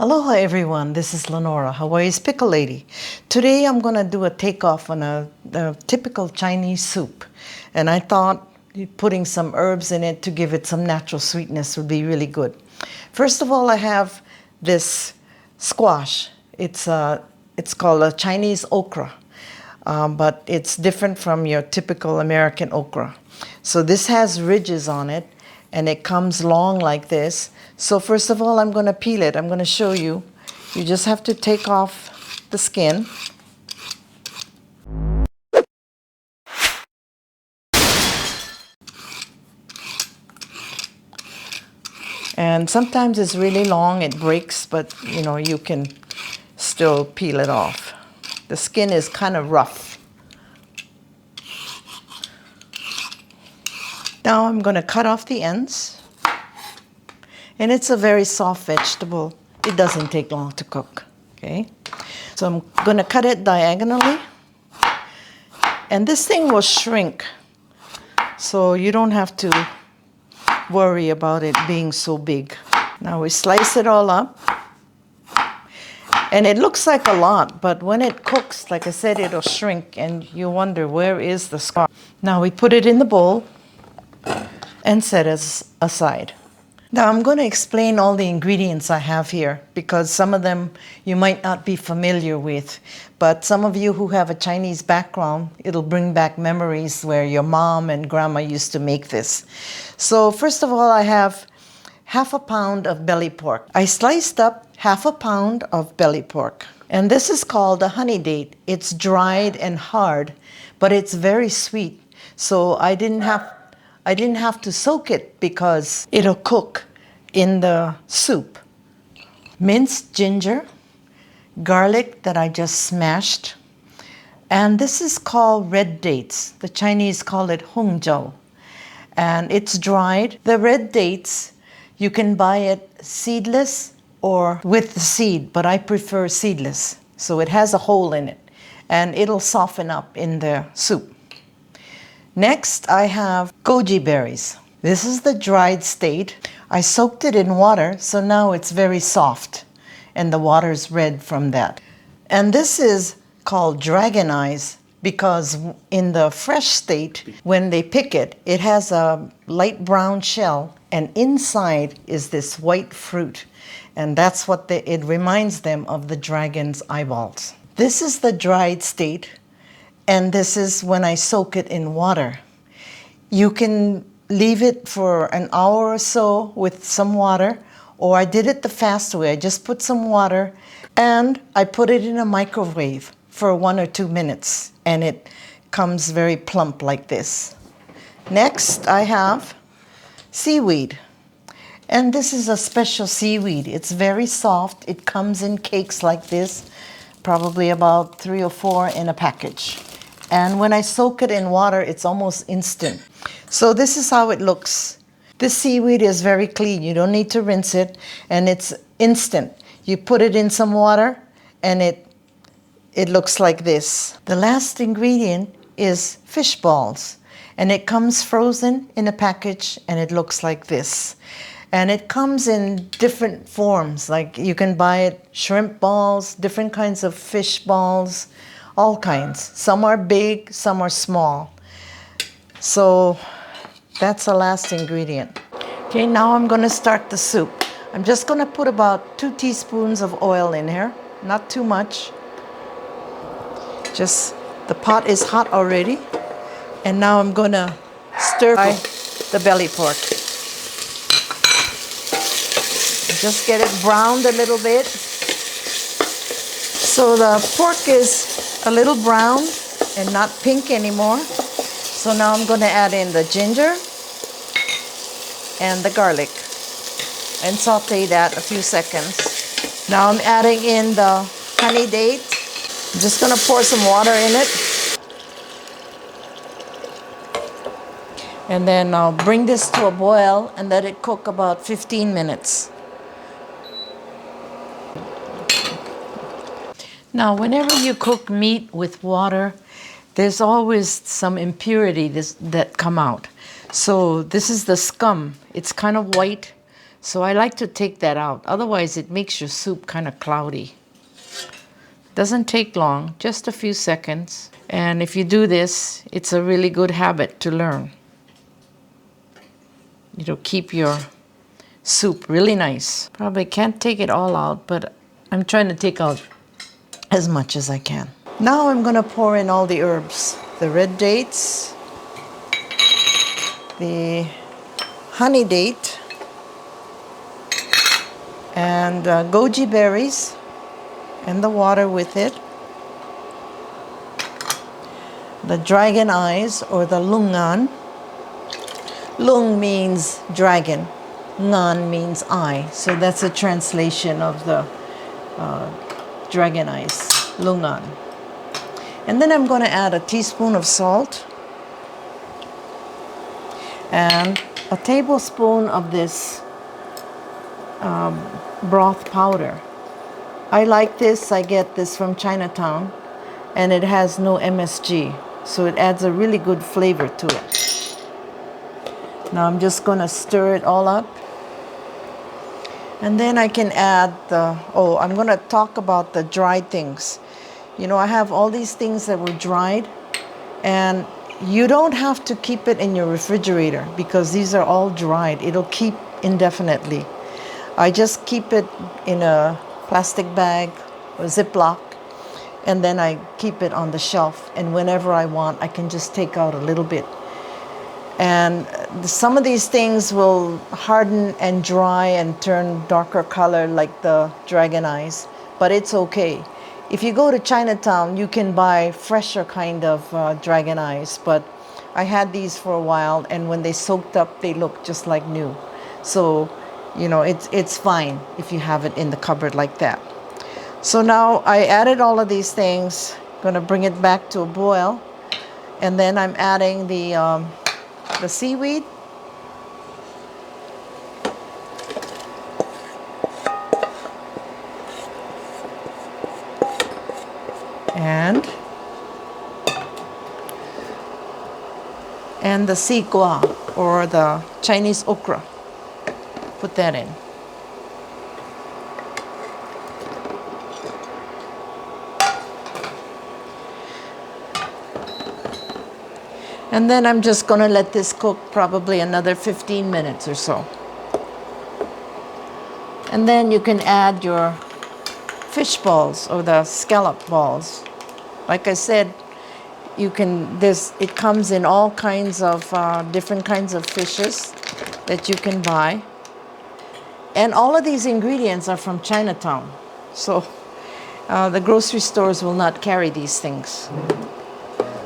Aloha everyone, this is Lenora, Hawaii's Pickle Lady. Today I'm going to do a takeoff on a typical Chinese soup. And I thought putting some herbs in it to give it some natural sweetness would be really good. First of all, I have this squash. It's called a Chinese okra, but it's different from your typical American okra. So this has ridges on it, and it comes long like this. So first of all, I'm going to peel it. I'm going to show you. You just have to take off the skin. And sometimes it's really long, it breaks, but you can still peel it off. The skin is kind of rough. Now I'm going to cut off the ends. And it's a very soft vegetable. It doesn't take long to cook, okay? So I'm going to cut it diagonally. And this thing will shrink, so you don't have to worry about it being so big. Now we slice it all up. And it looks like a lot, but when it cooks, like I said, it'll shrink, and you wonder, where is the scar? Now we put it in the bowl and set it aside. Now I'm going to explain all the ingredients I have here, because some of them you might not be familiar with. But some of you who have a Chinese background, it'll bring back memories where your mom and grandma used to make this. So first of all, I have half a pound of belly pork. I sliced up half a pound of belly pork. And this is called a honey date. It's dried and hard, but it's very sweet. So I didn't have to soak it because it'll cook in the soup. Minced ginger, garlic that I just smashed, and this is called red dates. The Chinese call it hongzhou, and it's dried. The red dates, you can buy it seedless or with the seed, but I prefer seedless. So it has a hole in it, and it'll soften up in the soup. Next, I have goji berries. This is the dried state. I soaked it in water, so now it's very soft, and the water's red from that. And this is called dragon eyes, because in the fresh state, when they pick it, it has a light brown shell, and inside is this white fruit. And that's what it reminds them of the dragon's eyeballs. This is the dried state. And this is when I soak it in water. You can leave it for an hour or so with some water, or I did it the fast way. I just put some water and I put it in a microwave for 1 or 2 minutes, and it comes very plump like this. Next, I have seaweed. And this is a special seaweed. It's very soft. It comes in cakes like this, probably about 3 or 4 in a package. And when I soak it in water, it's almost instant. So this is how it looks. This seaweed is very clean. You don't need to rinse it, and it's instant. You put it in some water, and it looks like this. The last ingredient is fish balls, and it comes frozen in a package, and it looks like this. And it comes in different forms, like you can buy it shrimp balls, different kinds of fish balls, all kinds. Some are big, some are small. So that's the last ingredient. Okay, now I'm going to start the soup. I'm just going to put about 2 teaspoons of oil in here, not too much. Just, the pot is hot already. And now I'm going to stir fry the belly pork. Just get it browned a little bit. So the pork is a little brown and not pink anymore. So now I'm going to add in the ginger and the garlic and saute that a few seconds. Now I'm adding in the honey date. I'm just going to pour some water in it. And then I'll bring this to a boil and let it cook about 15 minutes. Now, whenever you cook meat with water, there's always some impurity that come out. So this is the scum. It's kind of white So I like to take that out. Otherwise, it makes your soup kind of cloudy. Doesn't take long, just a few seconds. And if you do this, it's a really good habit to learn. It'll keep your soup really nice. Probably can't take it all out, but I'm trying to take out as much as I can. Now I'm gonna pour in all the herbs. The red dates, the honey date, and goji berries, and the water with it. The dragon eyes, or the lungan. Lung means dragon, ngan means eye. So that's a translation of the dragon eyes, lungan. And then I'm going to add a teaspoon of salt and a tablespoon of this broth powder. I like this. I get this from Chinatown, and it has no MSG, so it adds a really good flavor to it. Now I'm just going to stir it all up. And then I can add I'm going to talk about the dried things. You know, I have all these things that were dried, and you don't have to keep it in your refrigerator because these are all dried. It'll keep indefinitely. I just keep it in a plastic bag or Ziploc, and then I keep it on the shelf, and whenever I want, I can just take out a little bit. And some of these things will harden and dry and turn darker color like the dragon eyes, but it's okay. If you go to Chinatown, you can buy fresher kind of dragon eyes, but I had these for a while, and when they soaked up, they look just like new. So, you know, it's fine if you have it in the cupboard like that. So now I added all of these things, gonna bring it back to a boil, and then I'm adding the seaweed. And the sigua, or the Chinese okra. Put that in. And then I'm just going to let this cook probably another 15 minutes or so. And then you can add your fish balls, or the scallop balls. Like I said, it comes in all kinds of different kinds of fishes that you can buy. And all of these ingredients are from Chinatown. So the grocery stores will not carry these things.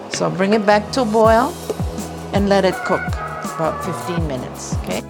So bring it back to a boil and let it cook about 15 minutes, okay?